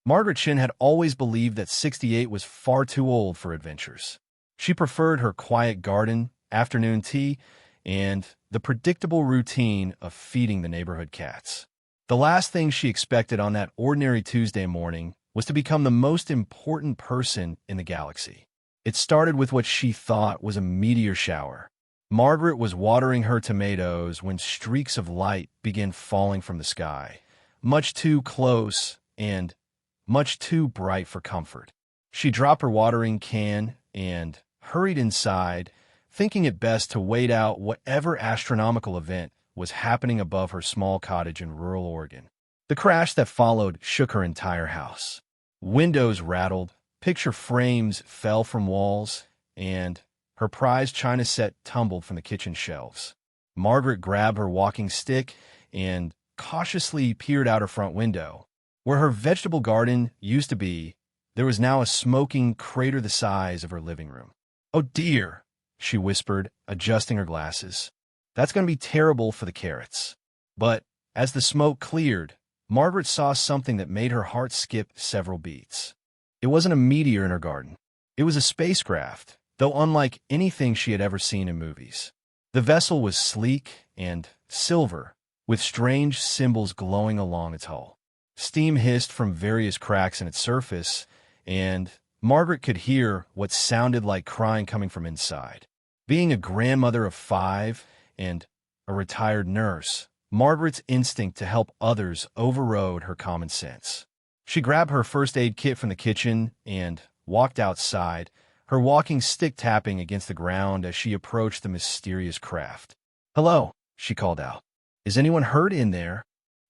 Margaret Chin had always believed that 68 was far too old for adventures. She preferred her quiet garden, afternoon tea, and the predictable routine of feeding the neighborhood cats. The last thing she expected on that ordinary Tuesday morning was to become the most important person in the galaxy. It started with what she thought was a meteor shower. Margaret was watering her tomatoes when streaks of light began falling from the sky, much too close and much too bright for comfort. She dropped her watering can and hurried inside, thinking it best to wait out whatever astronomical event was happening above her small cottage in rural Oregon. The crash that followed shook her entire house. Windows rattled, picture frames fell from walls, and her prized china set tumbled from the kitchen shelves. Margaret grabbed her walking stick and cautiously peered out her front window. Where her vegetable garden used to be, there was now a smoking crater the size of her living room. "Oh dear," she whispered, adjusting her glasses. "That's going to be terrible for the carrots." But as the smoke cleared, Margaret saw something that made her heart skip several beats. It wasn't a meteor in her garden. It was a spacecraft, though unlike anything she had ever seen in movies. The vessel was sleek and silver, with strange symbols glowing along its hull. Steam hissed from various cracks in its surface, and Margaret could hear what sounded like crying coming from inside. Being a grandmother of 5 and a retired nurse, Margaret's instinct to help others overrode her common sense. She grabbed her first aid kit from the kitchen and walked outside, her walking stick tapping against the ground as she approached the mysterious craft. "Hello," she called out. "Is anyone hurt in there?"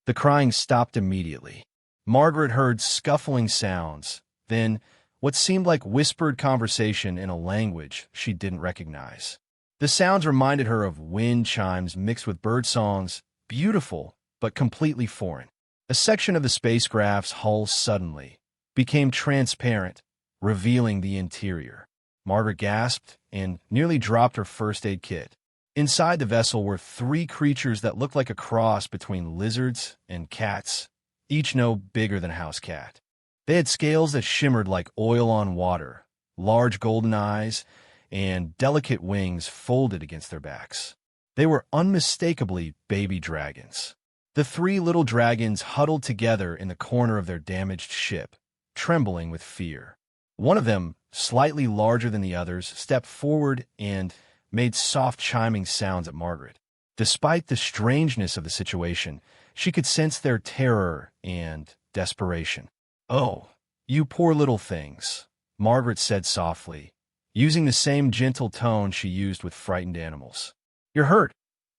The crying stopped immediately. Margaret heard scuffling sounds, then what seemed like whispered conversation in a language she didn't recognize. The sounds reminded her of wind chimes mixed with bird songs, beautiful but completely foreign. A section of the spacecraft's hull suddenly became transparent, revealing the interior. Margaret gasped and nearly dropped her first aid kit. Inside the vessel were 3 creatures that looked like a cross between lizards and cats, each no bigger than a house cat. They had scales that shimmered like oil on water, large golden eyes, and delicate wings folded against their backs. They were unmistakably baby dragons. The 3 little dragons huddled together in the corner of their damaged ship, trembling with fear. One of them, slightly larger than the others, stepped forward and made soft chiming sounds at Margaret. Despite the strangeness of the situation, she could sense their terror and desperation. "Oh, you poor little things," Margaret said softly, using the same gentle tone she used with frightened animals. "You're hurt,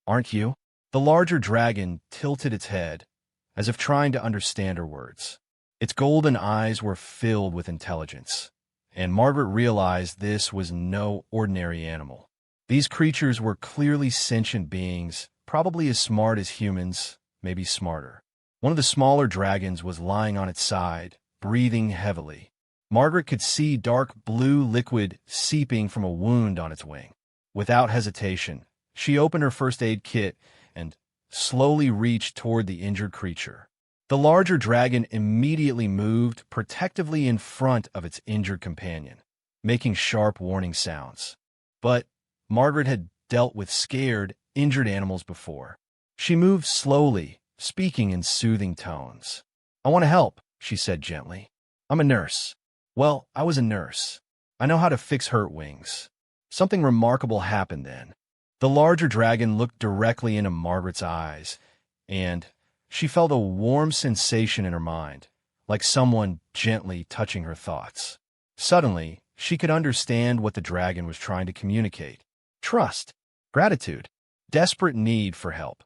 aren't you?" The larger dragon tilted its head, as if trying to understand her words. Its golden eyes were filled with intelligence, and Margaret realized this was no ordinary animal. These creatures were clearly sentient beings, probably as smart as humans, maybe smarter. One of the smaller dragons was lying on its side, breathing heavily. Margaret could see dark blue liquid seeping from a wound on its wing. Without hesitation, she opened her first aid kit and slowly reached toward the injured creature. The larger dragon immediately moved protectively in front of its injured companion, making sharp warning sounds. But Margaret had dealt with scared, injured animals before. She moved slowly, speaking in soothing tones. "I want to help," she said gently. "I'm a nurse. Well, I was a nurse. I know how to fix hurt wings." Something remarkable happened then. The larger dragon looked directly into Margaret's eyes, and she felt a warm sensation in her mind, like someone gently touching her thoughts. Suddenly, she could understand what the dragon was trying to communicate. Trust, gratitude, desperate need for help.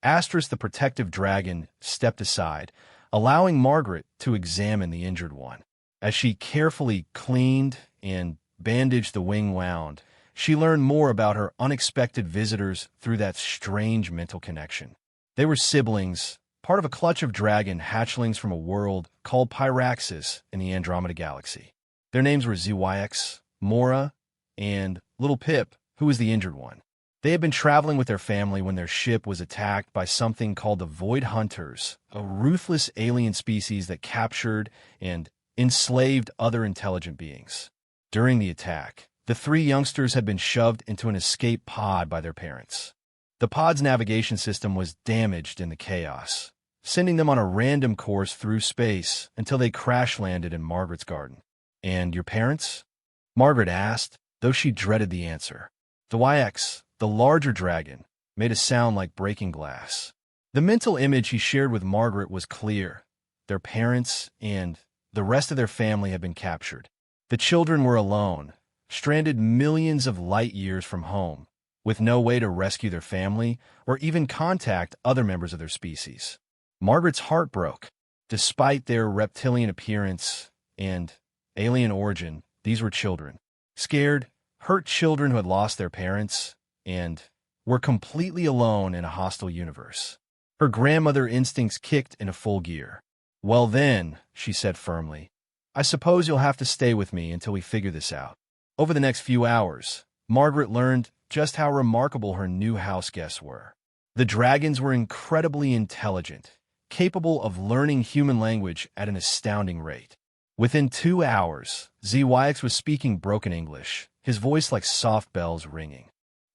Astris, the protective dragon, stepped aside, allowing Margaret to examine the injured one. As she carefully cleaned and bandaged the wing wound, she learned more about her unexpected visitors through that strange mental connection. They were siblings, part of a clutch of dragon hatchlings from a world called Pyraxis in the Andromeda Galaxy. Their names were ZYX, Mora, and Little Pip, who was the injured one. They had been traveling with their family when their ship was attacked by something called the Void Hunters, a ruthless alien species that captured and enslaved other intelligent beings. During the attack, the three youngsters had been shoved into an escape pod by their parents. The pod's navigation system was damaged in the chaos, sending them on a random course through space until they crash-landed in Margaret's garden. "And your parents?" Margaret asked, though she dreaded the answer. The YX, the larger dragon, made a sound like breaking glass. The mental image he shared with Margaret was clear. Their parents and the rest of their family had been captured. The children were alone, stranded millions of light years from home, with no way to rescue their family or even contact other members of their species. Margaret's heart broke. Despite their reptilian appearance and alien origin, these were children. Scared, hurt children who had lost their parents and were completely alone in a hostile universe. Her grandmother instincts kicked into full gear. "Well then," she said firmly, "I suppose you'll have to stay with me until we figure this out." Over the next few hours, Margaret learned just how remarkable her new house guests were. The dragons were incredibly intelligent, capable of learning human language at an astounding rate. Within 2 hours, ZYX was speaking broken English, his voice like soft bells ringing.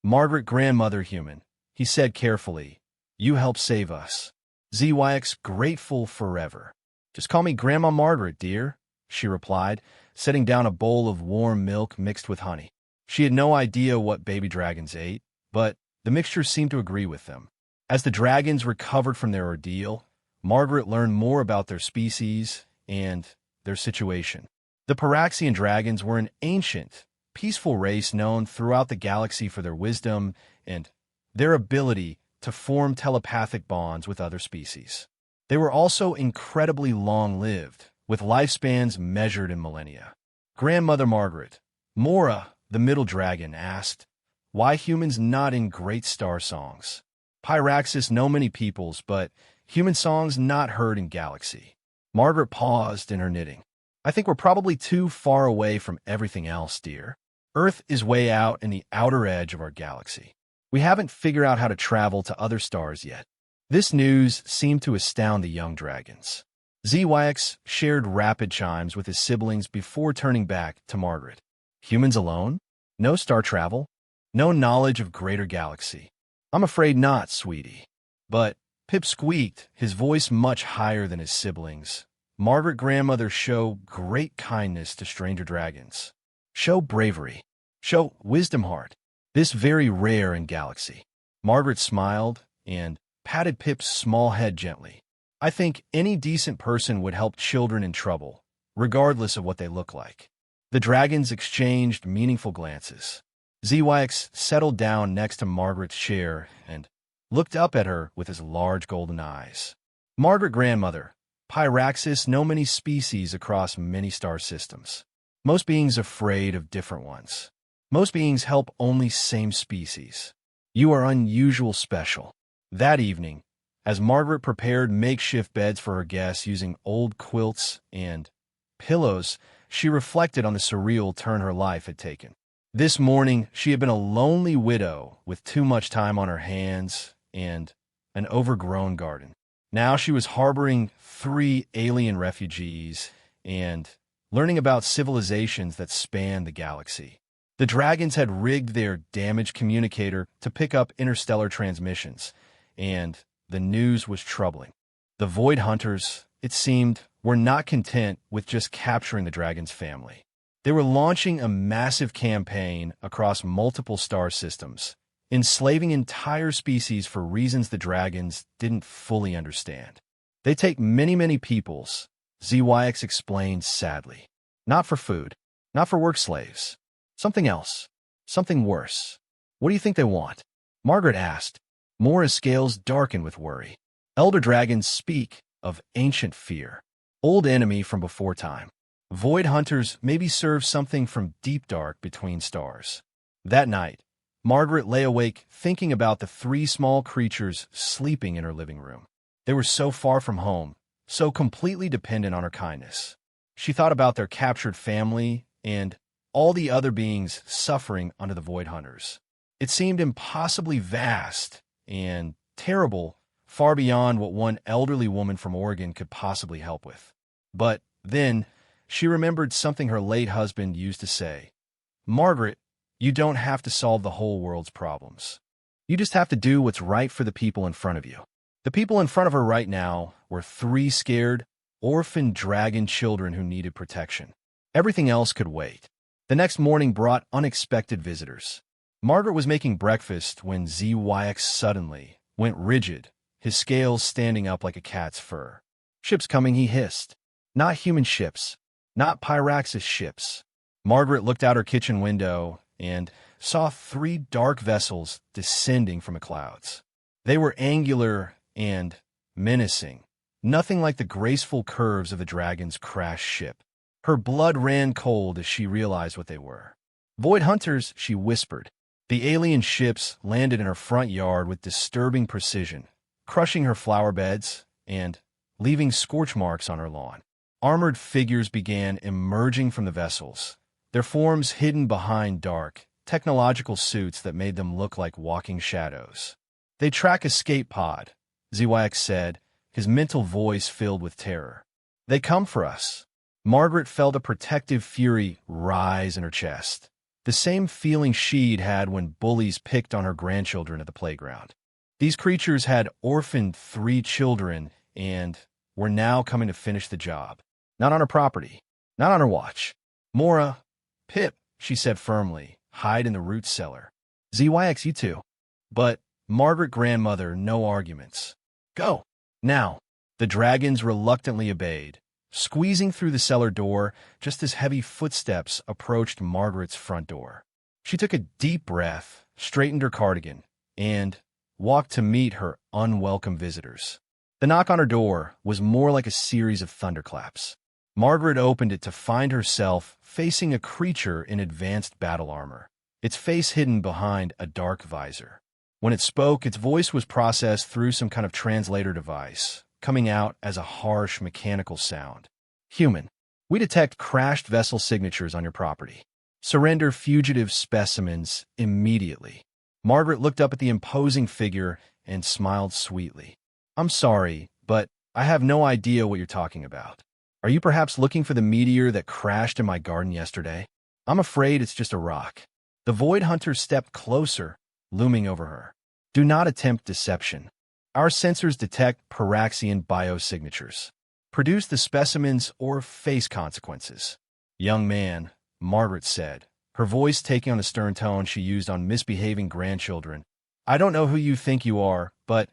"Margaret, grandmother human," he said carefully, "you helped save us. ZYX grateful forever." "Just call me Grandma Margaret, dear," she replied, setting down a bowl of warm milk mixed with honey. She had no idea what baby dragons ate, but the mixture seemed to agree with them. As the dragons recovered from their ordeal, Margaret learned more about their species and their situation. The Paraxian dragons were an ancient, peaceful race known throughout the galaxy for their wisdom and their ability to form telepathic bonds with other species. They were also incredibly long-lived, with lifespans measured in millennia. Grandmother Margaret, Mora, the middle dragon, asked, "Why humans not in great star songs? Pyraxis know many peoples, but human songs not heard in galaxy." Margaret paused in her knitting. "I think we're probably too far away from everything else, dear. Earth is way out in the outer edge of our galaxy. We haven't figured out how to travel to other stars yet." This news seemed to astound the young dragons. ZYX shared rapid chimes with his siblings before turning back to Margaret. "Humans alone? No star travel? No knowledge of greater galaxy?" "I'm afraid not, sweetie." But Pip squeaked, his voice much higher than his siblings. "Margaret grandmother show great kindness to stranger dragons. Show bravery. Show wisdom heart. This very rare in galaxy." Margaret smiled and patted Pip's small head gently. "I think any decent person would help children in trouble, regardless of what they look like." The dragons exchanged meaningful glances. ZYX settled down next to Margaret's chair and looked up at her with his large golden eyes. "Margaret grandmother, Pyraxis know many species across many star systems. Most beings afraid of different ones. Most beings help only same species. You are unusual special." That evening, as Margaret prepared makeshift beds for her guests using old quilts and pillows, she reflected on the surreal turn her life had taken. This morning, she had been a lonely widow with too much time on her hands and an overgrown garden. Now she was harboring 3 alien refugees and learning about civilizations that spanned the galaxy. The dragons had rigged their damaged communicator to pick up interstellar transmissions, and the news was troubling. The Void Hunters, it seemed, were not content with just capturing the dragon's family. They were launching a massive campaign across multiple star systems, enslaving entire species for reasons the dragons didn't fully understand. "They take many, many peoples," ZYX explained sadly. "Not for food, not for work slaves. Something else, something worse." "What do you think they want?" Margaret asked. Mora's scales darkened with worry. "Elder dragons speak of ancient fear, old enemy from before time. Void hunters maybe serve something from deep dark between stars." That night, Margaret lay awake thinking about the 3 small creatures sleeping in her living room. They were so far from home, so completely dependent on her kindness. She thought about their captured family and all the other beings suffering under the Void Hunters. It seemed impossibly vast and terrible, far beyond what one elderly woman from Oregon could possibly help with. But then she remembered something her late husband used to say. Margaret, you don't have to solve the whole world's problems. You just have to do what's right for the people in front of you. The people in front of her right now were 3 scared, orphan dragon children who needed protection. Everything else could wait. The next morning brought unexpected visitors. Margaret was making breakfast when ZYX suddenly went rigid, his scales standing up like a cat's fur. Ships coming, he hissed. Not human ships. Not Pyraxis ships. Margaret looked out her kitchen window and saw 3 dark vessels descending from the clouds. They were angular and menacing, nothing like the graceful curves of the dragon's crashed ship. Her blood ran cold as she realized what they were. Void hunters, she whispered. The alien ships landed in her front yard with disturbing precision, crushing her flower beds and leaving scorch marks on her lawn. Armored figures began emerging from the vessels, their forms hidden behind dark, technological suits that made them look like walking shadows. They track escape pod, ZYX said, his mental voice filled with terror. They come for us. Margaret felt a protective fury rise in her chest, the same feeling she'd had when bullies picked on her grandchildren at the playground. These creatures had orphaned 3 children and were now coming to finish the job. Not on her property. Not on her watch. Mora, Pip, she said firmly, hide in the root cellar. ZYX, you too. But Margaret grandmother, no arguments. Go. Now. The dragons reluctantly obeyed, squeezing through the cellar door just as heavy footsteps approached Margaret's front door. She took a deep breath, straightened her cardigan, and walked to meet her unwelcome visitors. The knock on her door was more like a series of thunderclaps. Margaret opened it to find herself facing a creature in advanced battle armor, its face hidden behind a dark visor. When it spoke, its voice was processed through some kind of translator device, coming out as a harsh mechanical sound. Human, we detect crashed vessel signatures on your property. Surrender fugitive specimens immediately. Margaret looked up at the imposing figure and smiled sweetly. I'm sorry, but I have no idea what you're talking about. Are you perhaps looking for the meteor that crashed in my garden yesterday? I'm afraid it's just a rock. The Void Hunter stepped closer, looming over her. Do not attempt deception. Our sensors detect Pyraxian biosignatures. Produce the specimens or face consequences. Young man, Margaret said, her voice taking on the stern tone she used on misbehaving grandchildren. I don't know who you think you are, but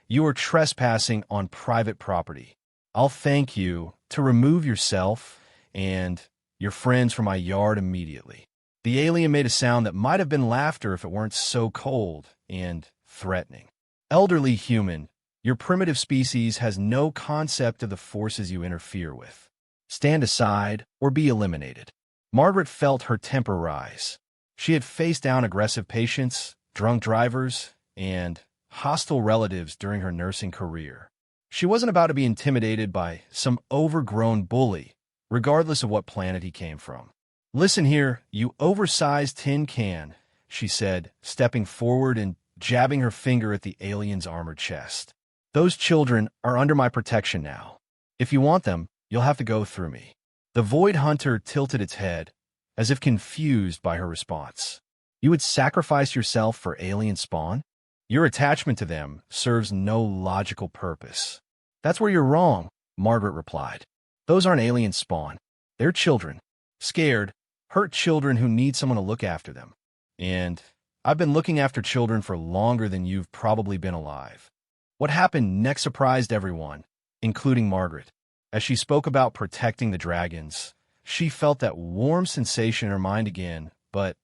you are trespassing on private property. I'll thank you to remove yourself and your friends from my yard immediately. The alien made a sound that might have been laughter if it weren't so cold and threatening. Elderly human, your primitive species has no concept of the forces you interfere with. Stand aside or be eliminated. Margaret felt her temper rise. She had faced down aggressive patients, drunk drivers, and hostile relatives during her nursing career. She wasn't about to be intimidated by some overgrown bully, regardless of what planet he came from. Listen here, you oversized tin can, she said, stepping forward and jabbing her finger at the alien's armored chest. Those children are under my protection now. If you want them, you'll have to go through me. The Void Hunter tilted its head, as if confused by her response. You would sacrifice yourself for alien spawn? Your attachment to them serves no logical purpose. That's where you're wrong, Margaret replied. Those aren't alien spawn. They're children. Scared, hurt children who need someone to look after them. And I've been looking after children for longer than you've probably been alive. What happened next surprised everyone, including Margaret. As she spoke about protecting the dragons, she felt that warm sensation in her mind again, but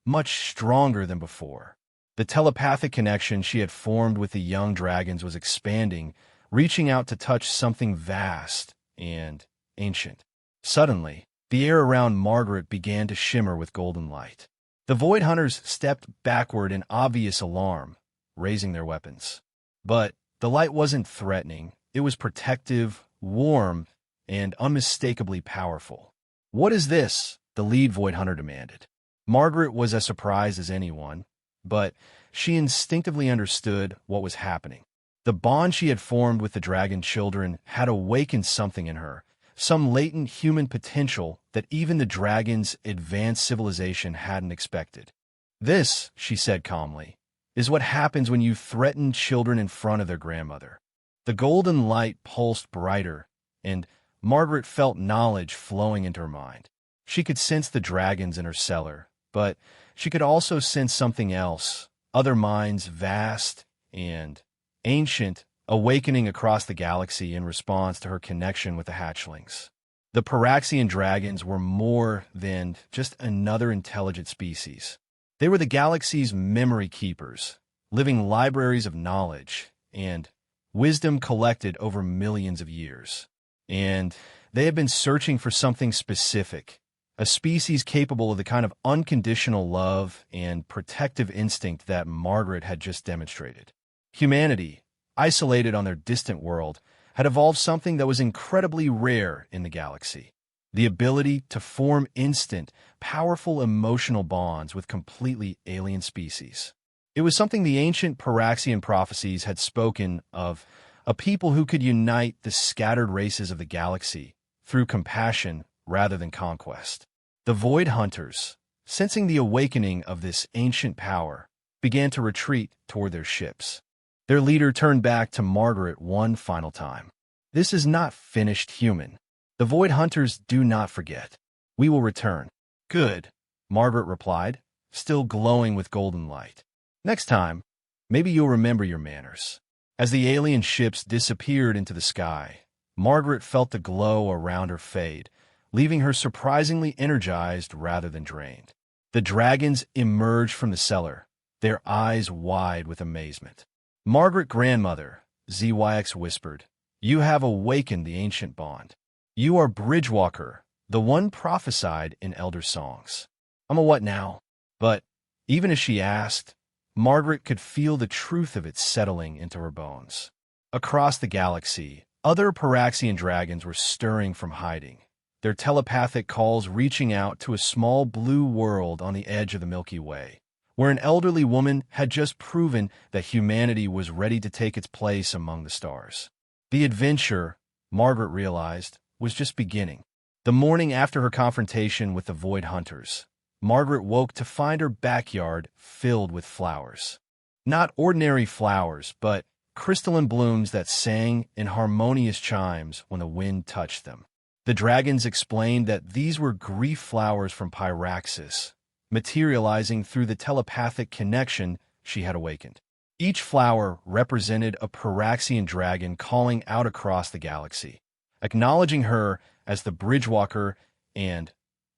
much stronger than before. The telepathic connection she had formed with the young dragons was expanding, reaching out to touch something vast and ancient. Suddenly, the air around Margaret began to shimmer with golden light. The Void Hunters stepped backward in obvious alarm, raising their weapons. But the light wasn't threatening. It was protective, warm, and unmistakably powerful. What is this? The lead Void Hunter demanded. Margaret was as surprised as anyone. but she instinctively understood what was happening. The bond she had formed with the dragon children had awakened something in her, some latent human potential that even the dragon's advanced civilization hadn't expected. "This," she said calmly, "is what happens when you threaten children in front of their grandmother." The golden light pulsed brighter, and Margaret felt knowledge flowing into her mind. She could sense the dragons in her cellar, but she could also sense something else, other minds vast and ancient, awakening across the galaxy in response to her connection with the hatchlings. The Paraxian dragons were more than just another intelligent species. They were the galaxy's memory keepers, living libraries of knowledge and wisdom collected over millions of years. And they had been searching for something specific, a species capable of the kind of unconditional love and protective instinct that Margaret had just demonstrated. Humanity, isolated on their distant world, had evolved something that was incredibly rare in the galaxy: the ability to form instant, powerful emotional bonds with completely alien species. It was something the ancient Paraxian prophecies had spoken of, a people who could unite the scattered races of the galaxy through compassion rather than conquest. The Void Hunters, sensing the awakening of this ancient power, began to retreat toward their ships. Their leader turned back to Margaret one final time. "This is not finished, human. The Void Hunters do not forget. We will return." "Good," Margaret replied, still glowing with golden light. "Next time, maybe you'll remember your manners." As the alien ships disappeared into the sky, Margaret felt the glow around her fade, leaving her surprisingly energized rather than drained. The dragons emerged from the cellar, their eyes wide with amazement. "Margaret, grandmother," ZYX whispered, "you have awakened the ancient bond. You are Bridgewalker, the one prophesied in elder songs." "I'm a what now?" But even as she asked, Margaret could feel the truth of it settling into her bones. Across the galaxy, other Paraxian dragons were stirring from hiding, their telepathic calls reaching out to a small blue world on the edge of the Milky Way, where an elderly woman had just proven that humanity was ready to take its place among the stars. The adventure, Margaret realized, was just beginning. The morning after her confrontation with the Void Hunters, Margaret woke to find her backyard filled with flowers. Not ordinary flowers, but crystalline blooms that sang in harmonious chimes when the wind touched them. The dragons explained that these were grief flowers from Pyraxis, materializing through the telepathic connection she had awakened. Each flower represented a Paraxian dragon calling out across the galaxy, acknowledging her as the Bridgewalker and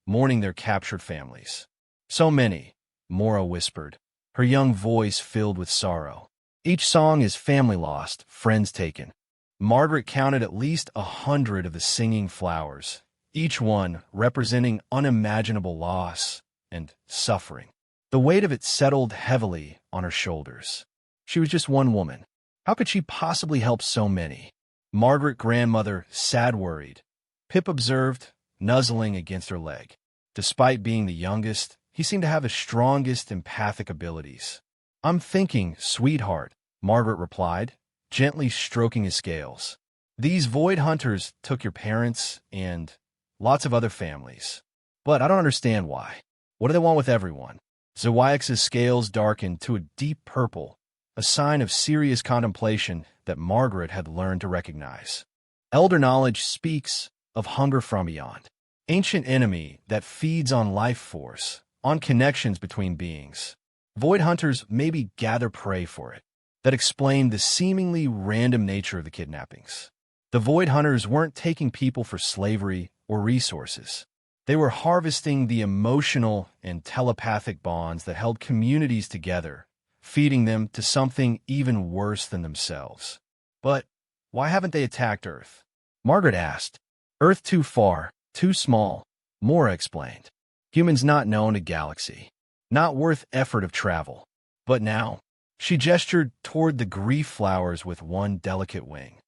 mourning their captured families. "So many," Mora whispered, her young voice filled with sorrow. "Each song is family lost, friends taken." Margaret counted at least 100 of the singing flowers, each one representing unimaginable loss and suffering. The weight of it settled heavily on her shoulders. She was just one woman. How could she possibly help so many? "Margaret, grandmother, sad worried," Pip observed, nuzzling against her leg. Despite being the youngest, he seemed to have the strongest empathic abilities. "I'm thinking, sweetheart," Margaret replied, gently stroking his scales. "These Void Hunters took your parents and lots of other families. But I don't understand why. What do they want with everyone?" Zawix's scales darkened to a deep purple, a sign of serious contemplation that Margaret had learned to recognize. Elder knowledge speaks of hunger from beyond, ancient enemy that feeds on life force, on connections between beings. Void Hunters maybe gather prey for it. That explained the seemingly random nature of the kidnappings. The Void Hunters weren't taking people for slavery or resources. They were harvesting the emotional and telepathic bonds that held communities together, feeding them to something even worse than themselves. "But why haven't they attacked Earth?" Margaret asked. "Earth too far, too small," Mora explained. "Humans not known to galaxy. Not worth effort of travel. But now," she gestured toward the grief flowers with one delicate wing.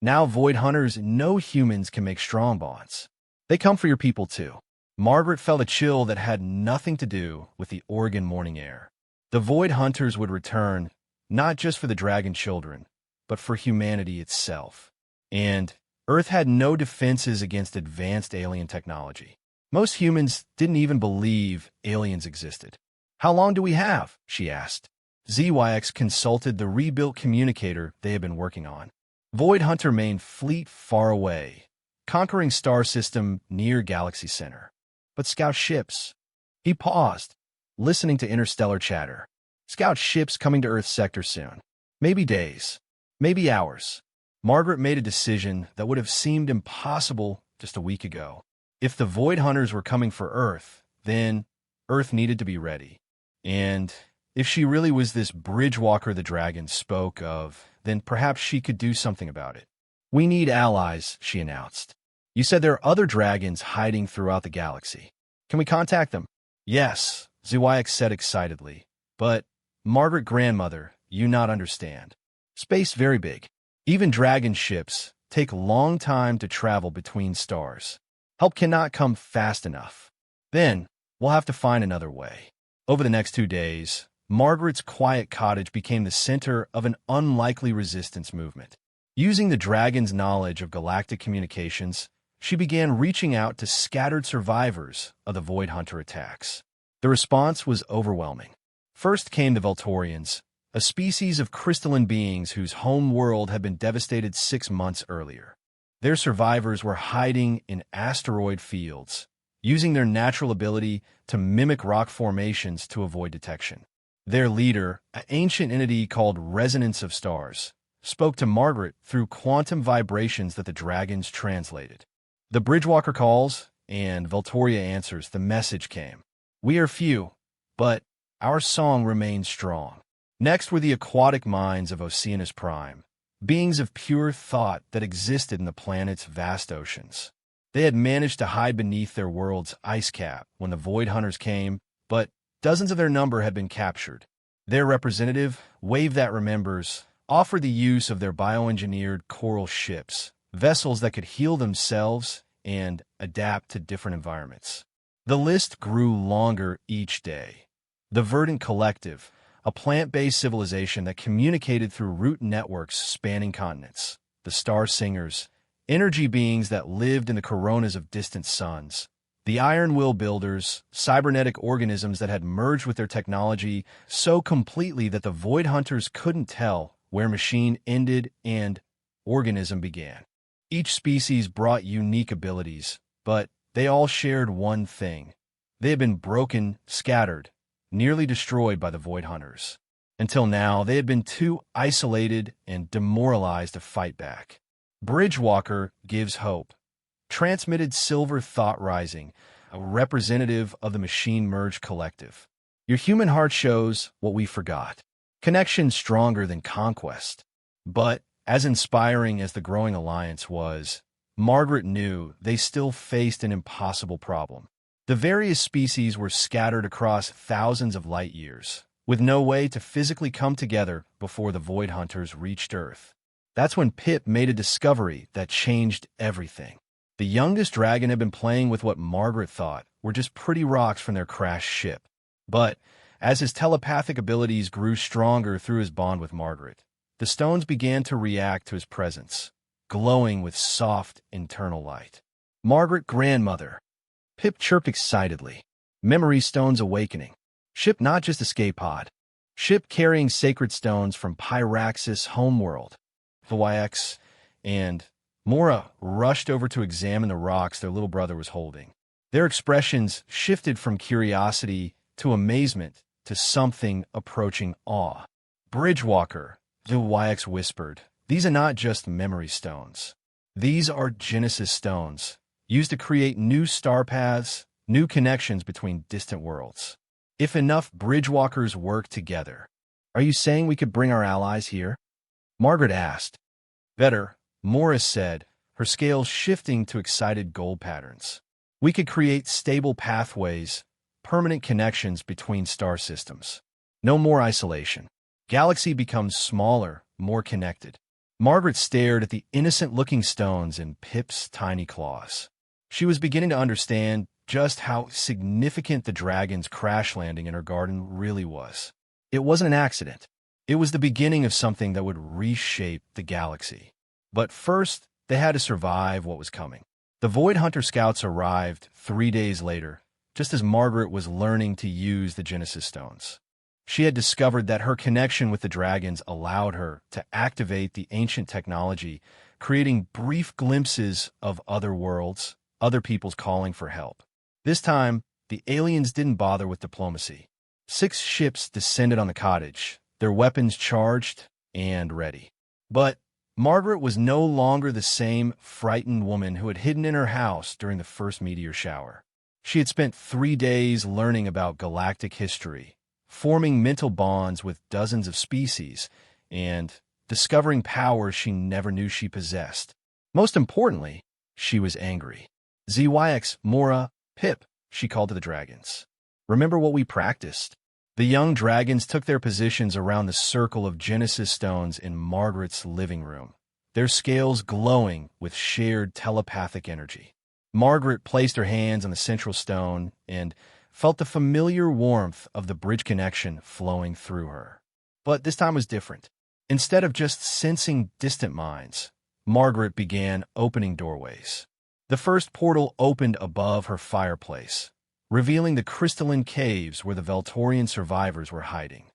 "Now Void Hunters know humans can make strong bonds. They come for your people too." Margaret felt a chill that had nothing to do with the Oregon morning air. The Void Hunters would return, not just for the dragon children, but for humanity itself. And Earth had no defenses against advanced alien technology. Most humans didn't even believe aliens existed. "How long do we have?" she asked. ZYX consulted the rebuilt communicator they had been working on. Void Hunter main fleet far away, conquering star system near Galaxy Center. But scout ships. He paused, listening to interstellar chatter. Scout ships coming to Earth sector soon. Maybe days. Maybe hours. Margaret made a decision that would have seemed impossible just a week ago. If the Void Hunters were coming for Earth, then Earth needed to be ready. And if she really was this bridgewalker the dragon spoke of, then perhaps she could do something about it. "We need allies," she announced. "You said there are other dragons hiding throughout the galaxy. Can we contact them?" "Yes," ZYX said excitedly. "But, Margaret grandmother, you not understand. Space very big. Even dragon ships take long time to travel between stars. Help cannot come fast enough. Then, we'll have to find another way." Over the next 2 days, Margaret's quiet cottage became the center of an unlikely resistance movement. Using the dragon's knowledge of galactic communications, she began reaching out to scattered survivors of the Void Hunter attacks. The response was overwhelming. First came the Voltorians, a species of crystalline beings whose home world had been devastated 6 months earlier. Their survivors were hiding in asteroid fields, using their natural ability to mimic rock formations to avoid detection. Their leader, an ancient entity called Resonance of Stars, spoke to Margaret through quantum vibrations that the dragons translated. The Bridgewalker calls, and Voltoria answers. The message came. "We are few, but our song remains strong." Next were the aquatic minds of Oceanus Prime, beings of pure thought that existed in the planet's vast oceans. They had managed to hide beneath their world's ice cap when the Void Hunters came, but dozens of their number had been captured. Their representative, Wave That Remembers, offered the use of their bioengineered coral ships, vessels that could heal themselves and adapt to different environments. The list grew longer each day. The Verdant Collective, a plant-based civilization that communicated through root networks spanning continents. The Star Singers, energy beings that lived in the coronas of distant suns. The Iron Will Builders, cybernetic organisms that had merged with their technology so completely that the Void Hunters couldn't tell where machine ended and organism began. Each species brought unique abilities, but they all shared one thing. They had been broken, scattered, nearly destroyed by the Void Hunters. Until now, they had been too isolated and demoralized to fight back. Bridgewalker gives hope. Transmitted Silver Thought Rising, a representative of the Machine Merge Collective. Your human heart shows what we forgot. Connection stronger than conquest. But, as inspiring as the growing alliance was, Margaret knew they still faced an impossible problem. The various species were scattered across thousands of light years, with no way to physically come together before the Void Hunters reached Earth. That's when Pip made a discovery that changed everything. The youngest dragon had been playing with what Margaret thought were just pretty rocks from their crashed ship. But, as his telepathic abilities grew stronger through his bond with Margaret, the stones began to react to his presence, glowing with soft internal light. "Margaret grandmother," Pip chirped excitedly. "Memory stones awakening. Ship not just escape pod. Ship carrying sacred stones from Pyraxis' homeworld." HYX and Mora rushed over to examine the rocks their little brother was holding. Their expressions shifted from curiosity to amazement to something approaching awe. "Bridgewalker," the YX whispered, "these are not just memory stones. These are Genesis stones, used to create new star paths, new connections between distant worlds. If enough Bridgewalkers work together." "Are you saying we could bring our allies here?" Margaret asked. "Better," Morris said, her scales shifting to excited gold patterns. "We could create stable pathways, permanent connections between star systems. No more isolation. Galaxy becomes smaller, more connected." Margaret stared at the innocent-looking stones in Pip's tiny claws. She was beginning to understand just how significant the dragon's crash landing in her garden really was. It wasn't an accident. It was the beginning of something that would reshape the galaxy. But first, they had to survive what was coming. The Void Hunter Scouts arrived 3 days later, just as Margaret was learning to use the Genesis Stones. She had discovered that her connection with the dragons allowed her to activate the ancient technology, creating brief glimpses of other worlds, other peoples calling for help. This time, the aliens didn't bother with diplomacy. 6 ships descended on the cottage, their weapons charged and ready. But Margaret was no longer the same frightened woman who had hidden in her house during the first meteor shower. She had spent 3 days learning about galactic history, forming mental bonds with dozens of species, and discovering powers she never knew she possessed. Most importantly, she was angry. ZYX, Mora, Pip, she called to the dragons. Remember what we practiced? The young dragons took their positions around the circle of Genesis stones in Margaret's living room, their scales glowing with shared telepathic energy. Margaret placed her hands on the central stone and felt the familiar warmth of the bridge connection flowing through her. But this time was different. Instead of just sensing distant minds, Margaret began opening doorways. The first portal opened above her fireplace, revealing the crystalline caves where the Veltorian survivors were hiding.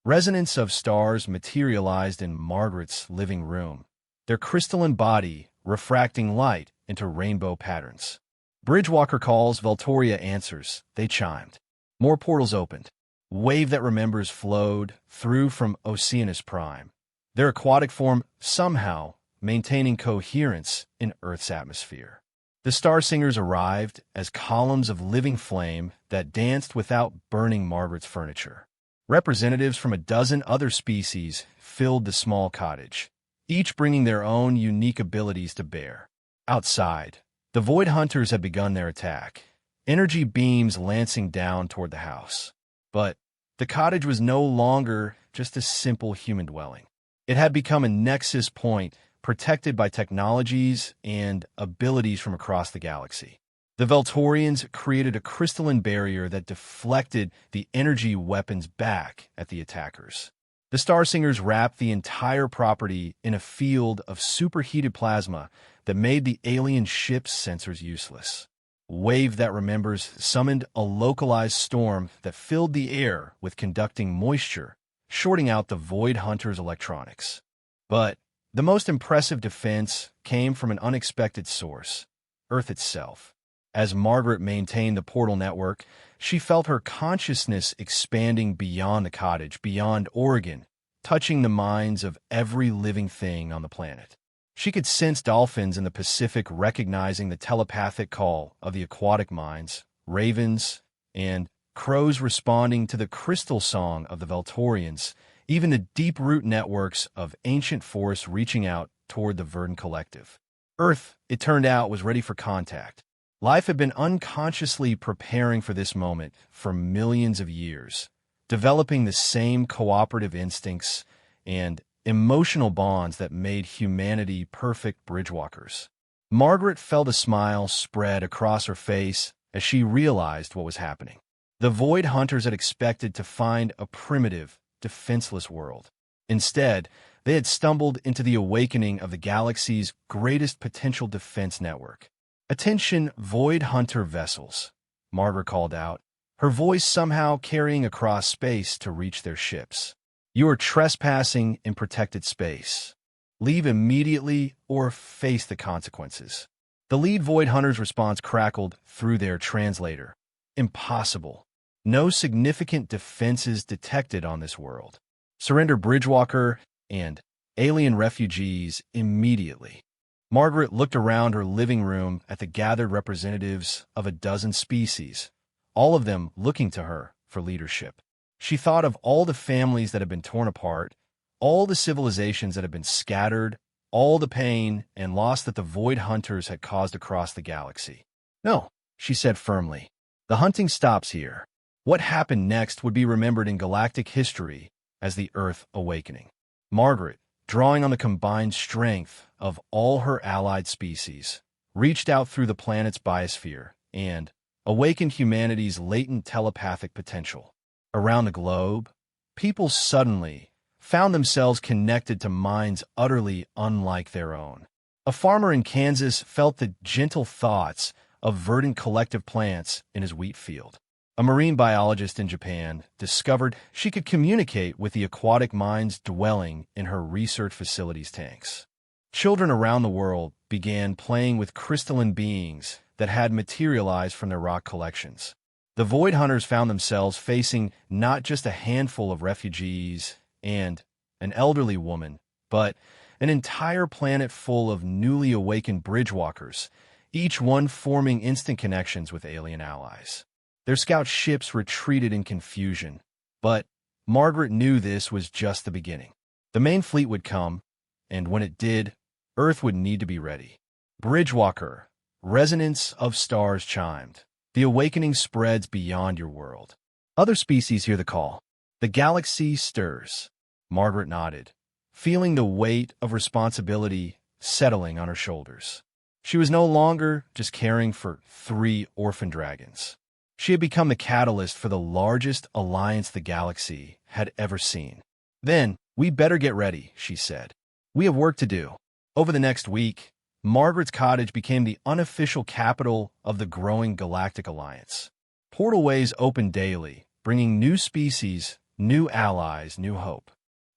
Resonance of stars materialized in Margaret's living room, their crystalline body refracting light into rainbow patterns. Bridgewalker calls, Veltoria answers. They chimed. More portals opened. Wave that remembers flowed through from Oceanus Prime, their aquatic form somehow maintaining coherence in Earth's atmosphere. The Star Singers arrived as columns of living flame that danced without burning Margaret's furniture. Representatives from a dozen other species filled the small cottage, each bringing their own unique abilities to bear. Outside, the Void Hunters had begun their attack, energy beams lancing down toward the house. But the cottage was no longer just a simple human dwelling. It had become a nexus point protected by technologies and abilities from across the galaxy. The Veltorians created a crystalline barrier that deflected the energy weapons back at the attackers. The Star Singers wrapped the entire property in a field of superheated plasma that made the alien ship's sensors useless. Wave that remembers summoned a localized storm that filled the air with conducting moisture, shorting out the Void Hunters' electronics. But the most impressive defense came from an unexpected source, Earth itself. As Margaret maintained the portal network, she felt her consciousness expanding beyond the cottage, beyond Oregon, touching the minds of every living thing on the planet. She could sense dolphins in the Pacific recognizing the telepathic call of the aquatic minds, ravens, and crows responding to the crystal song of the Veltorians, even the deep-root networks of ancient forests reaching out toward the Verdant Collective. Earth, it turned out, was ready for contact. Life had been unconsciously preparing for this moment for millions of years, developing the same cooperative instincts and emotional bonds that made humanity perfect bridgewalkers. Margaret felt a smile spread across her face as she realized what was happening. The Void Hunters had expected to find a primitive, defenseless world. Instead, they had stumbled into the awakening of the galaxy's greatest potential defense network. "Attention, Void Hunter vessels," Margaret called out, her voice somehow carrying across space to reach their ships. "You are trespassing in protected space. Leave immediately or face the consequences." The lead Void Hunter's response crackled through their translator. "Impossible. No significant defenses detected on this world. Surrender Bridgewalker and alien refugees immediately." Margaret looked around her living room at the gathered representatives of a dozen species, all of them looking to her for leadership. She thought of all the families that had been torn apart, all the civilizations that had been scattered, all the pain and loss that the Void Hunters had caused across the galaxy. "No," she said firmly. "The hunting stops here. What happened next would be remembered in galactic history as the Earth Awakening." Margaret, drawing on the combined strength of all her allied species, reached out through the planet's biosphere and awakened humanity's latent telepathic potential. Around the globe, people suddenly found themselves connected to minds utterly unlike their own. A farmer in Kansas felt the gentle thoughts of verdant collective plants in his wheat field. A marine biologist in Japan discovered she could communicate with the aquatic minds dwelling in her research facility's tanks. Children around the world began playing with crystalline beings that had materialized from their rock collections. The Void Hunters found themselves facing not just a handful of refugees and an elderly woman, but an entire planet full of newly awakened bridgewalkers, each one forming instant connections with alien allies. Their scout ships retreated in confusion, but Margaret knew this was just the beginning. The main fleet would come, and when it did, Earth would need to be ready. Bridgewalker, resonance of stars chimed. The awakening spreads beyond your world. Other species hear the call. The galaxy stirs. Margaret nodded, feeling the weight of responsibility settling on her shoulders. She was no longer just caring for 3 orphan dragons. She had become the catalyst for the largest alliance the galaxy had ever seen. "Then, we better get ready," she said. "We have work to do." Over the next week, Margaret's cottage became the unofficial capital of the growing Galactic Alliance. Portalways opened daily, bringing new species, new allies, new hope.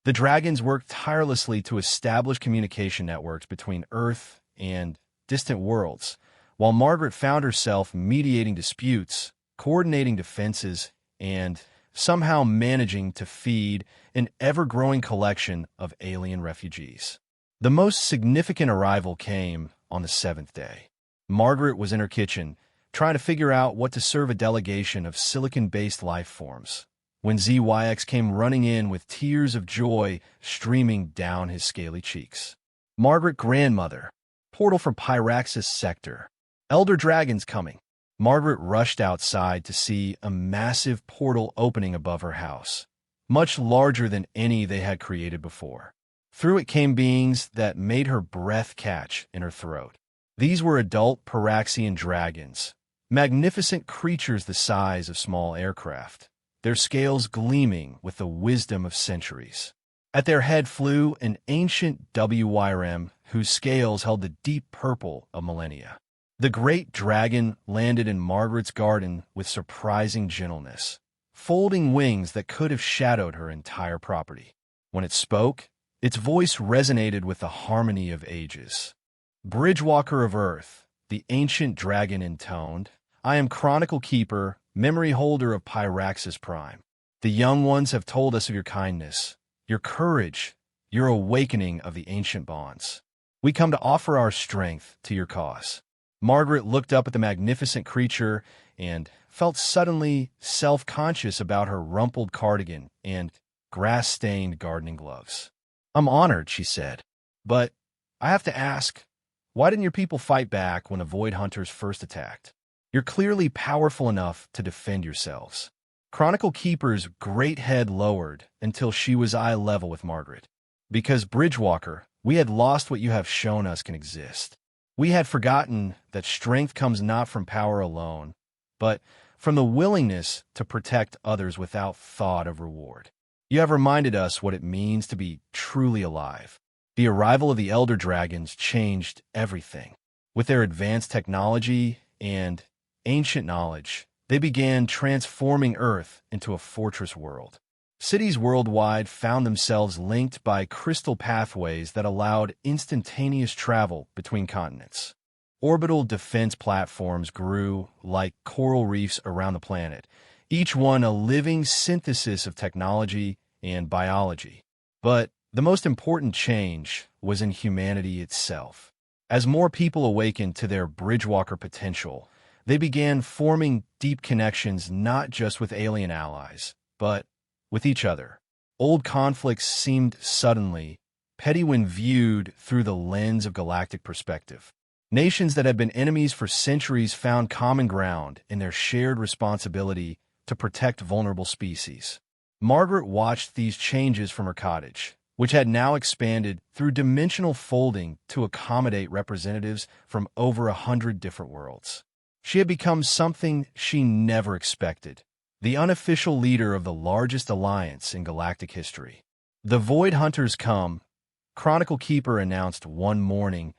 The dragons worked tirelessly to establish communication networks between Earth and distant worlds, while Margaret found herself mediating disputes, coordinating defenses, and somehow managing to feed an ever-growing collection of alien refugees. The most significant arrival came on the 7th day. Margaret was in her kitchen, trying to figure out what to serve a delegation of silicon-based life forms, when ZYX came running in with tears of joy streaming down his scaly cheeks. "Margaret, grandmother. Portal from Pyraxis sector. Elder dragons coming." Margaret rushed outside to see a massive portal opening above her house, much larger than any they had created before. Through it came beings that made her breath catch in her throat. These were adult Pyraxian dragons, magnificent creatures the size of small aircraft, their scales gleaming with the wisdom of centuries. At their head flew an ancient WYRM whose scales held the deep purple of millennia. The great dragon landed in Margaret's garden with surprising gentleness, folding wings that could have shadowed her entire property. When it spoke, its voice resonated with the harmony of ages. "Bridgewalker of Earth," the ancient dragon intoned, "I am Chronicle Keeper, memory holder of Pyraxis Prime. The young ones have told us of your kindness, your courage, your awakening of the ancient bonds. We come to offer our strength to your cause." Margaret looked up at the magnificent creature and felt suddenly self-conscious about her rumpled cardigan and grass-stained gardening gloves. "I'm honored," she said, "but I have to ask, why didn't your people fight back when the Void Hunters first attacked? You're clearly powerful enough to defend yourselves." Chronicle Keeper's great head lowered until she was eye level with Margaret. "Because, Bridgewalker, we had lost what you have shown us can exist. We had forgotten that strength comes not from power alone, but from the willingness to protect others without thought of reward. You have reminded us what it means to be truly alive." The arrival of the Elder Dragons changed everything. With their advanced technology and ancient knowledge, they began transforming Earth into a fortress world. Cities worldwide found themselves linked by crystal pathways that allowed instantaneous travel between continents. Orbital defense platforms grew like coral reefs around the planet, each one a living synthesis of technology and biology. But the most important change was in humanity itself. As more people awakened to their Bridgewalker potential, they began forming deep connections not just with alien allies, but with each other. Old conflicts seemed suddenly petty when viewed through the lens of galactic perspective. Nations that had been enemies for centuries found common ground in their shared responsibility to protect vulnerable species. Margaret watched these changes from her cottage, which had now expanded through dimensional folding to accommodate representatives from over 100 different worlds. She had become something she never expected, the unofficial leader of the largest alliance in galactic history. The Void Hunters come, Chronicle Keeper announced one morning,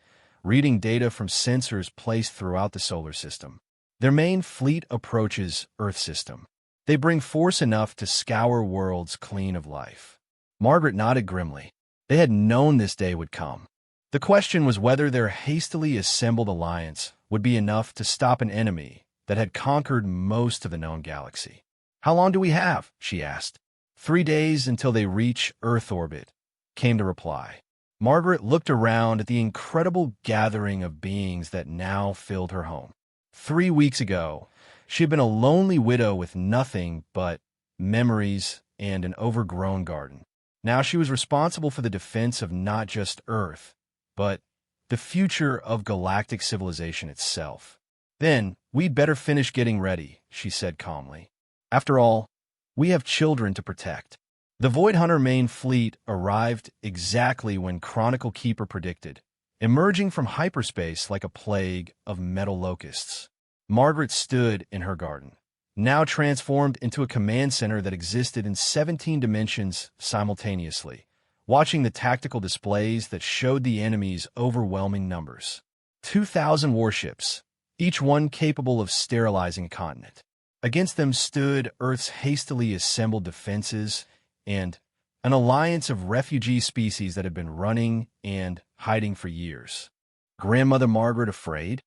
reading data from sensors placed throughout the solar system. Their main fleet approaches Earth system. They bring force enough to scour worlds clean of life. Margaret nodded grimly. They had known this day would come. The question was whether their hastily assembled alliance would be enough to stop an enemy that had conquered most of the known galaxy. "How long do we have?" she asked. 3 days until they reach Earth orbit," came the reply. Margaret looked around at the incredible gathering of beings that now filled her home. 3 weeks ago, she had been a lonely widow with nothing but memories and an overgrown garden. Now she was responsible for the defense of not just Earth, but the future of galactic civilization itself. "Then, we'd better finish getting ready," she said calmly. "After all, we have children to protect." The Void Hunter main fleet arrived exactly when Chronicle Keeper predicted, emerging from hyperspace like a plague of metal locusts. Margaret stood in her garden, now transformed into a command center that existed in 17 dimensions simultaneously, watching the tactical displays that showed the enemy's overwhelming numbers. 2,000 warships, each one capable of sterilizing a continent. Against them stood Earth's hastily assembled defenses and an alliance of refugee species that had been running and hiding for years. "Grandmother Margaret afraid?"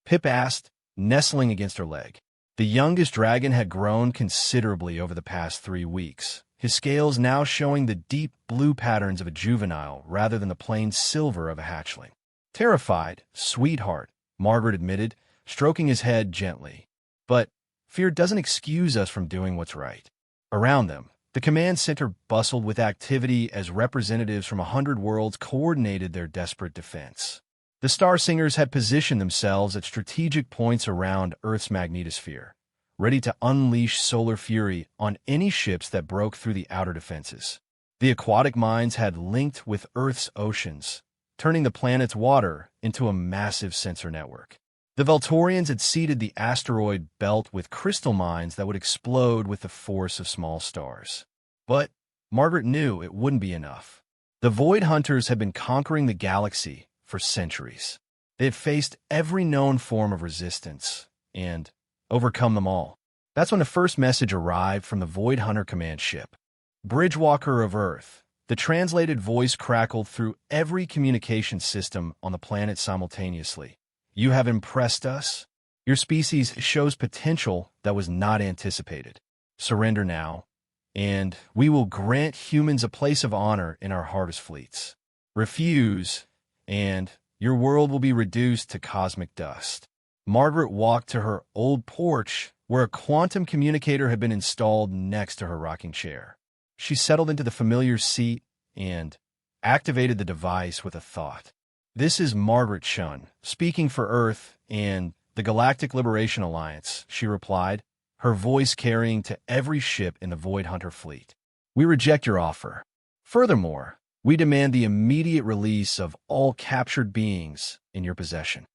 Pip asked, nestling against her leg. The youngest dragon had grown considerably over the past 3 weeks, his scales now showing the deep blue patterns of a juvenile rather than the plain silver of a hatchling. "Terrified, sweetheart," Margaret admitted, stroking his head gently. "But fear doesn't excuse us from doing what's right." Around them, the command center bustled with activity as representatives from 100 worlds coordinated their desperate defense. The Star Singers had positioned themselves at strategic points around Earth's magnetosphere, ready to unleash solar fury on any ships that broke through the outer defenses. The aquatic mines had linked with Earth's oceans, turning the planet's water into a massive sensor network. The Veltorians had seeded the asteroid belt with crystal mines that would explode with the force of small stars. But Margaret knew it wouldn't be enough. The Void Hunters had been conquering the galaxy for centuries. They had faced every known form of resistance and overcome them all. That's when the first message arrived from the Void Hunter command ship. "Bridgewalker of Earth." The translated voice crackled through every communication system on the planet simultaneously. "You have impressed us. Your species shows potential that was not anticipated. Surrender now, and we will grant humans a place of honor in our harvest fleets. Refuse, and your world will be reduced to cosmic dust." Margaret walked to her old porch, where a quantum communicator had been installed next to her rocking chair. She settled into the familiar seat and activated the device with a thought. "This is Margaret Shun, speaking for Earth and the Galactic Liberation Alliance," she replied, her voice carrying to every ship in the Void Hunter fleet. "We reject your offer. Furthermore, we demand the immediate release of all captured beings in your possession."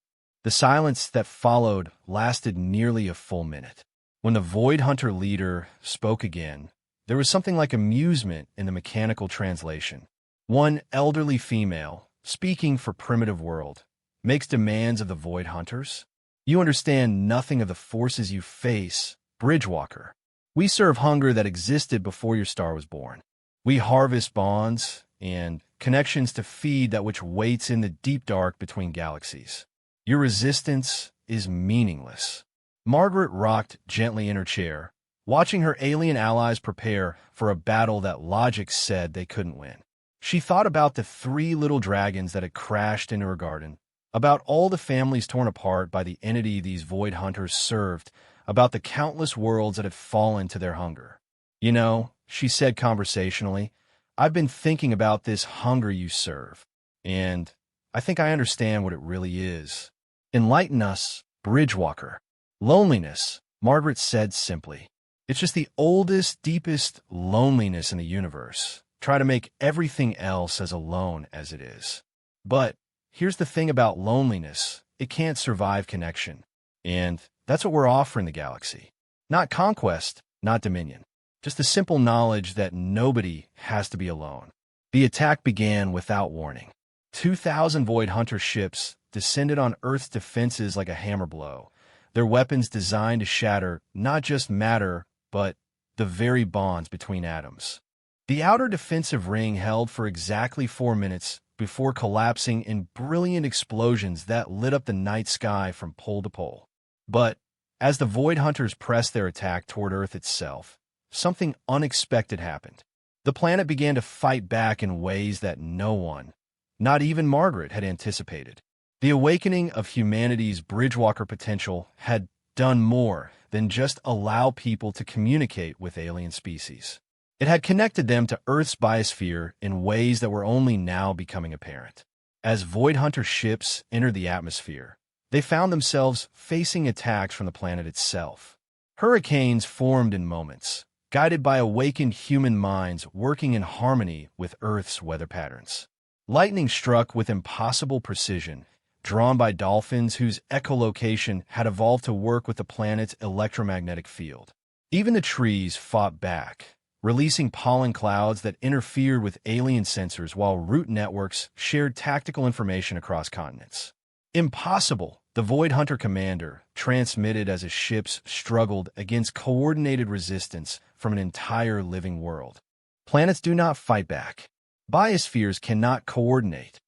The silence that followed lasted nearly a full minute. When the Void Hunter leader spoke again, there was something like amusement in the mechanical translation. One elderly female, speaking for Primitive World, makes demands of the Void Hunters. "You understand nothing of the forces you face, Bridgewalker. We serve hunger that existed before your star was born. We harvest bonds and connections to feed that which waits in the deep dark between galaxies. Your resistance is meaningless." Margaret rocked gently in her chair, watching her alien allies prepare for a battle that logic said they couldn't win. She thought about the 3 little dragons that had crashed into her garden, about all the families torn apart by the entity these Void Hunters served, about the countless worlds that had fallen to their hunger. "You know," she said conversationally, "I've been thinking about this hunger you serve, and I think I understand what it really is. Enlighten us, Bridgewalker." "Loneliness," Margaret said simply. "It's just the oldest, deepest loneliness in the universe. Try to make everything else as alone as it is. But here's the thing about loneliness. It can't survive connection. And that's what we're offering the galaxy. Not conquest, not dominion. Just the simple knowledge that nobody has to be alone. The attack began without warning. 2,000 Void Hunter ships descended on Earth's defenses like a hammer blow, their weapons designed to shatter not just matter, but the very bonds between atoms. The outer defensive ring held for exactly 4 minutes before collapsing in brilliant explosions that lit up the night sky from pole to pole. But as the Void Hunters pressed their attack toward Earth itself, something unexpected happened. The planet began to fight back in ways that no one, not even Margaret, had anticipated. The awakening of humanity's bridgewalker potential had done more than just allow people to communicate with alien species. It had connected them to Earth's biosphere in ways that were only now becoming apparent. As Void Hunter ships entered the atmosphere, they found themselves facing attacks from the planet itself. Hurricanes formed in moments, guided by awakened human minds working in harmony with Earth's weather patterns. Lightning struck with impossible precision, drawn by dolphins whose echolocation had evolved to work with the planet's electromagnetic field. Even the trees fought back, releasing pollen clouds that interfered with alien sensors while root networks shared tactical information across continents. Impossible, the Void Hunter commander transmitted as his ships struggled against coordinated resistance from an entire living world. Planets do not fight back. Biospheres cannot coordinate.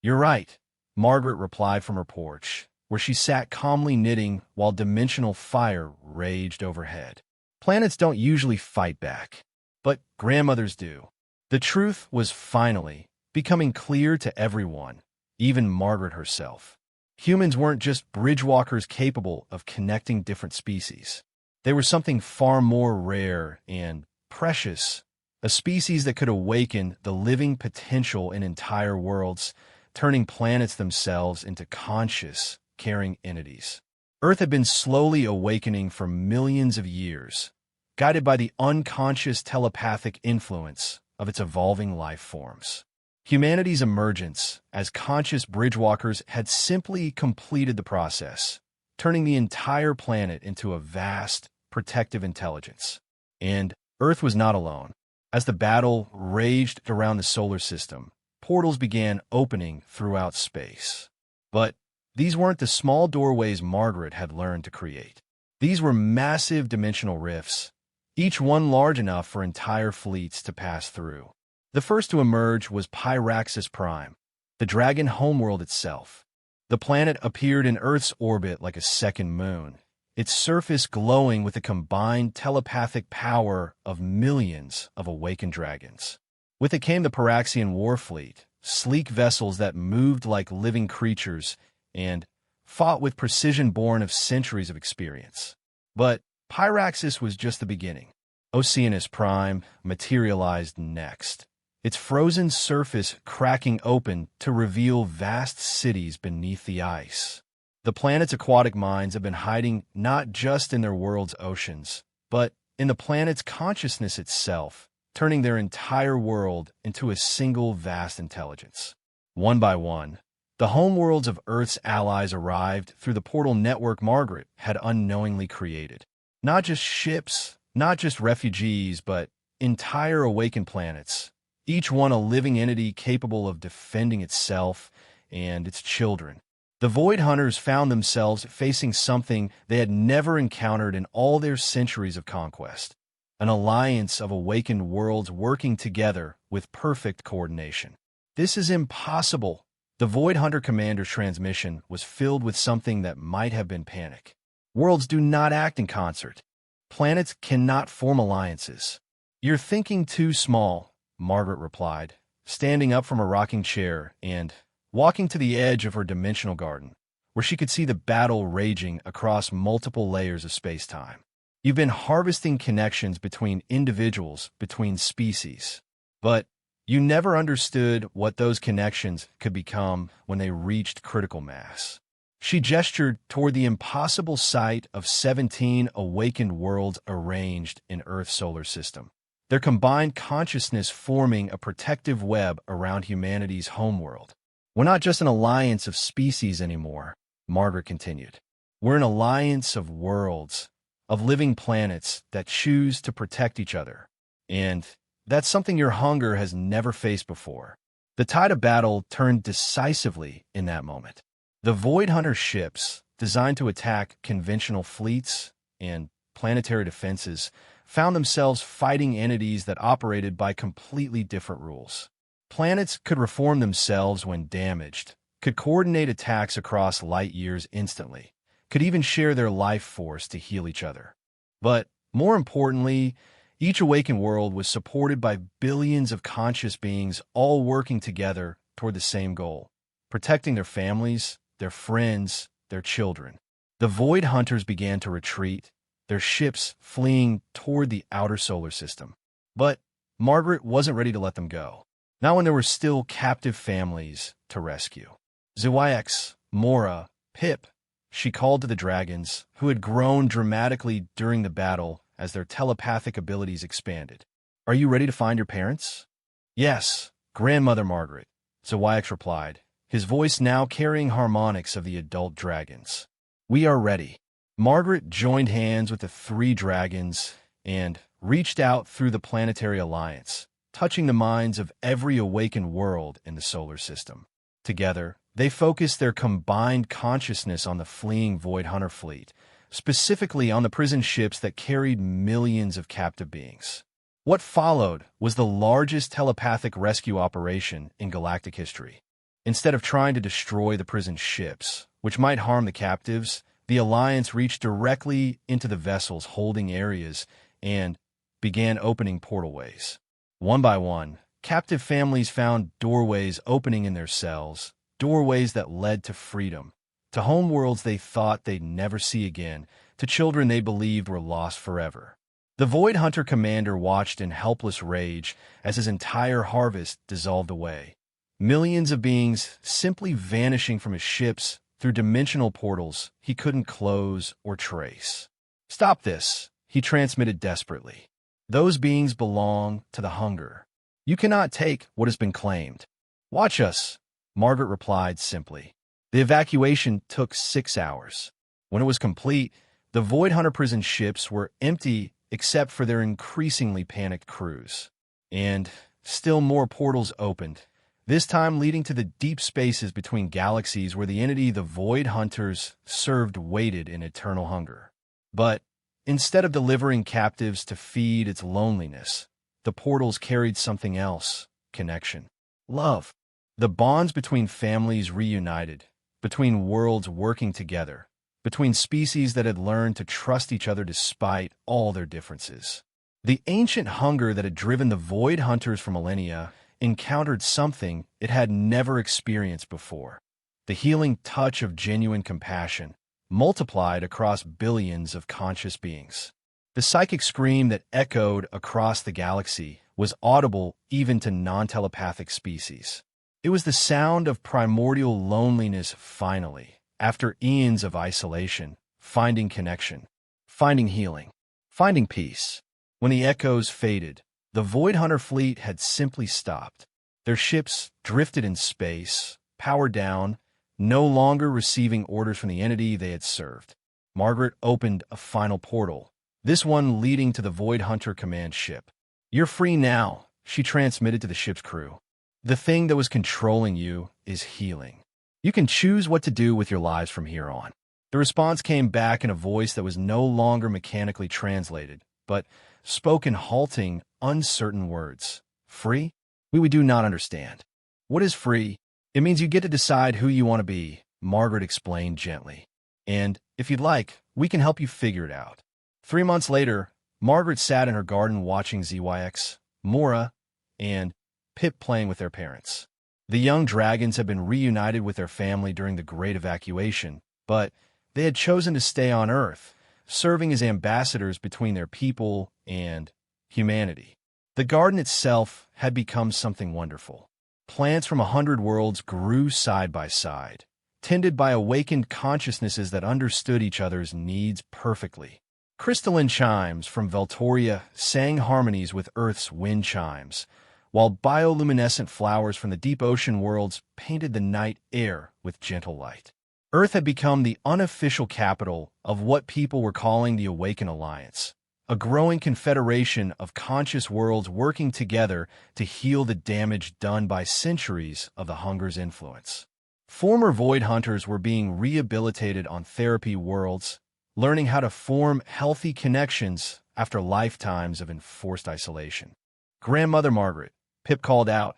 You're right, Margaret replied from her porch, where she sat calmly knitting while dimensional fire raged overhead. Planets don't usually fight back, but grandmothers do. The truth was finally becoming clear to everyone, even Margaret herself. Humans weren't just bridgewalkers capable of connecting different species. They were something far more rare and precious, a species that could awaken the living potential in entire worlds, turning planets themselves into conscious, caring entities. Earth had been slowly awakening for millions of years, guided by the unconscious telepathic influence of its evolving life forms. Humanity's emergence as conscious bridgewalkers had simply completed the process, turning the entire planet into a vast, protective intelligence. And Earth was not alone. As the battle raged around the solar system, portals began opening throughout space. But these weren't the small doorways Margaret had learned to create. These were massive dimensional rifts, each one large enough for entire fleets to pass through. The first to emerge was Pyraxis Prime, the dragon homeworld itself. The planet appeared in Earth's orbit like a second moon, its surface glowing with the combined telepathic power of millions of awakened dragons. With it came the Pyraxian war fleet, sleek vessels that moved like living creatures and fought with precision born of centuries of experience. But Pyraxis was just the beginning. Oceanus Prime materialized next, its frozen surface cracking open to reveal vast cities beneath the ice. The planet's aquatic minds have been hiding not just in their world's oceans, but in the planet's consciousness itself, turning their entire world into a single vast intelligence. One by one, the homeworlds of Earth's allies arrived through the portal network Margaret had unknowingly created. Not just ships, not just refugees, but entire awakened planets, each one a living entity capable of defending itself and its children. The Void Hunters found themselves facing something they had never encountered in all their centuries of conquest, an alliance of awakened worlds working together with perfect coordination. This is impossible. The Void Hunter commander's transmission was filled with something that might have been panic. Worlds do not act in concert. Planets cannot form alliances. You're thinking too small, Margaret replied, standing up from a rocking chair and walking to the edge of her dimensional garden, where she could see the battle raging across multiple layers of space-time. You've been harvesting connections between individuals, between species, but you never understood what those connections could become when they reached critical mass. She gestured toward the impossible sight of 17 awakened worlds arranged in Earth's solar system, their combined consciousness forming a protective web around humanity's homeworld. We're not just an alliance of species anymore, Margaret continued. We're an alliance of worlds, of living planets that choose to protect each other. And that's something your hunger has never faced before. The tide of battle turned decisively in that moment. The Void Hunter ships, designed to attack conventional fleets and planetary defenses, found themselves fighting entities that operated by completely different rules. Planets could reform themselves when damaged, could coordinate attacks across light years instantly, could even share their life force to heal each other. But more importantly, each awakened world was supported by billions of conscious beings all working together toward the same goal, protecting their families, their friends, their children. The Void Hunters began to retreat, their ships fleeing toward the outer solar system. But Margaret wasn't ready to let them go, not when there were still captive families to rescue. HFY, Mora, Pip, she called to the dragons, who had grown dramatically during the battle as their telepathic abilities expanded. "Are you ready to find your parents?" "Yes, Grandmother Margaret," HFY replied, his voice now carrying harmonics of the adult dragons. "We are ready." Margaret joined hands with the three dragons and reached out through the planetary alliance, touching the minds of every awakened world in the solar system. Together, they focused their combined consciousness on the fleeing Void Hunter fleet, specifically on the prison ships that carried millions of captive beings. What followed was the largest telepathic rescue operation in galactic history. Instead of trying to destroy the prison ships, which might harm the captives, the Alliance reached directly into the vessels holding areas and began opening portalways. One by one, captive families found doorways opening in their cells, doorways that led to freedom, to homeworlds they thought they'd never see again, to children they believed were lost forever. The Void Hunter commander watched in helpless rage as his entire harvest dissolved away. Millions of beings simply vanishing from his ships through dimensional portals he couldn't close or trace. "Stop this," he transmitted desperately. "Those beings belong to the hunger. You cannot take what has been claimed." "Watch us," Margaret replied simply. The evacuation took 6 hours. When it was complete, the Void Hunter prison ships were empty except for their increasingly panicked crews. And still more portals opened, this time leading to the deep spaces between galaxies where the entity the Void Hunters served waited in eternal hunger. But instead of delivering captives to feed its loneliness, the portals carried something else: connection, love. The bonds between families reunited, between worlds working together, between species that had learned to trust each other despite all their differences. The ancient hunger that had driven the Void Hunters for millennia encountered something it had never experienced before: the healing touch of genuine compassion, multiplied across billions of conscious beings. The psychic scream that echoed across the galaxy was audible even to non-telepathic species. It was the sound of primordial loneliness finally, after eons of isolation, finding connection, finding healing, finding peace. When the echoes faded, the Void Hunter fleet had simply stopped. Their ships drifted in space, powered down, no longer receiving orders from the entity they had served. Margaret opened a final portal, this one leading to the Void Hunter command ship. "You're free now," she transmitted to the ship's crew. "The thing that was controlling you is healing. You can choose what to do with your lives from here on." The response came back in a voice that was no longer mechanically translated, but spoke in halting, uncertain words. "Free? We do not understand. What is free?" "It means you get to decide who you want to be," Margaret explained gently. "And if you'd like, we can help you figure it out." 3 months later, Margaret sat in her garden watching HFY, Mora, and Pip playing with their parents. The young dragons had been reunited with their family during the Great Evacuation, but they had chosen to stay on Earth, serving as ambassadors between their people and humanity. The garden itself had become something wonderful. Plants from 100 worlds grew side by side, tended by awakened consciousnesses that understood each other's needs perfectly. Crystalline chimes from Veltoria sang harmonies with Earth's wind chimes, while bioluminescent flowers from the deep ocean worlds painted the night air with gentle light. Earth had become the unofficial capital of what people were calling the Awakened Alliance, a growing confederation of conscious worlds working together to heal the damage done by centuries of the Hunger's influence. Former Void Hunters were being rehabilitated on therapy worlds, learning how to form healthy connections after lifetimes of enforced isolation. "Grandmother Margaret," Pip called out,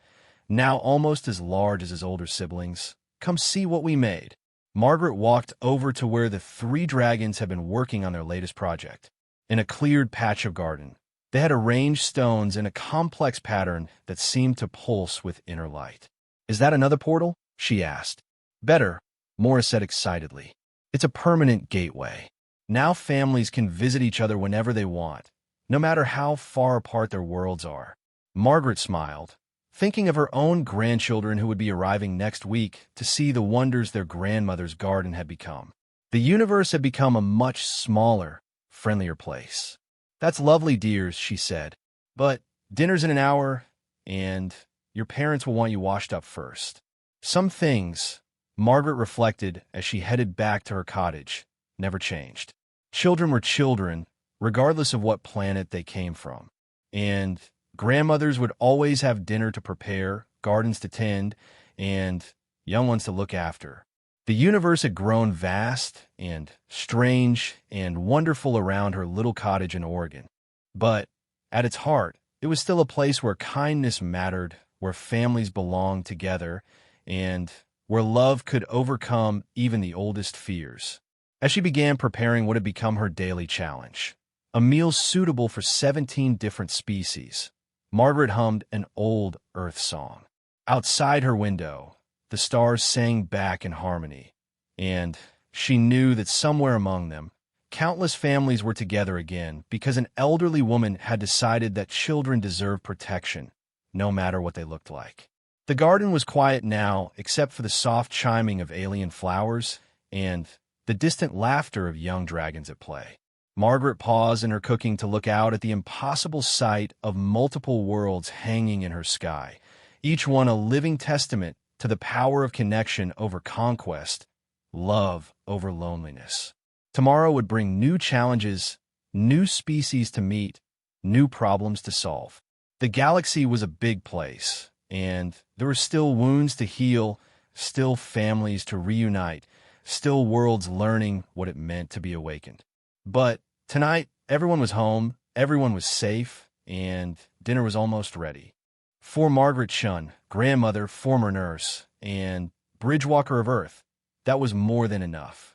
now almost as large as his older siblings, "come see what we made." Margaret walked over to where the three dragons had been working on their latest project. In a cleared patch of garden, they had arranged stones in a complex pattern that seemed to pulse with inner light. "Is that another portal?" she asked. "Better," Morris said excitedly. "It's a permanent gateway. Now families can visit each other whenever they want, no matter how far apart their worlds are." Margaret smiled, thinking of her own grandchildren who would be arriving next week to see the wonders their grandmother's garden had become. The universe had become a much smaller, friendlier place. "That's lovely, dears," she said. "But dinner's in an hour, and your parents will want you washed up first." Some things, Margaret reflected as she headed back to her cottage, never changed. Children were children, regardless of what planet they came from. And grandmothers would always have dinner to prepare, gardens to tend, and young ones to look after. The universe had grown vast and strange and wonderful around her little cottage in Oregon. But at its heart, it was still a place where kindness mattered, where families belonged together, and where love could overcome even the oldest fears. As she began preparing what had become her daily challenge, a meal suitable for 17 different species, Margaret hummed an old Earth song. Outside her window, the stars sang back in harmony, and she knew that somewhere among them, countless families were together again because an elderly woman had decided that children deserve protection, no matter what they looked like. The garden was quiet now, except for the soft chiming of alien flowers and the distant laughter of young dragons at play. Margaret paused in her cooking to look out at the impossible sight of multiple worlds hanging in her sky, each one a living testament to the power of connection over conquest, love over loneliness. Tomorrow would bring new challenges, new species to meet, new problems to solve. The galaxy was a big place, and there were still wounds to heal, still families to reunite, still worlds learning what it meant to be awakened. But tonight, everyone was home, everyone was safe, and dinner was almost ready. For Margaret Shun, grandmother, former nurse, and bridgewalker of Earth, that was more than enough.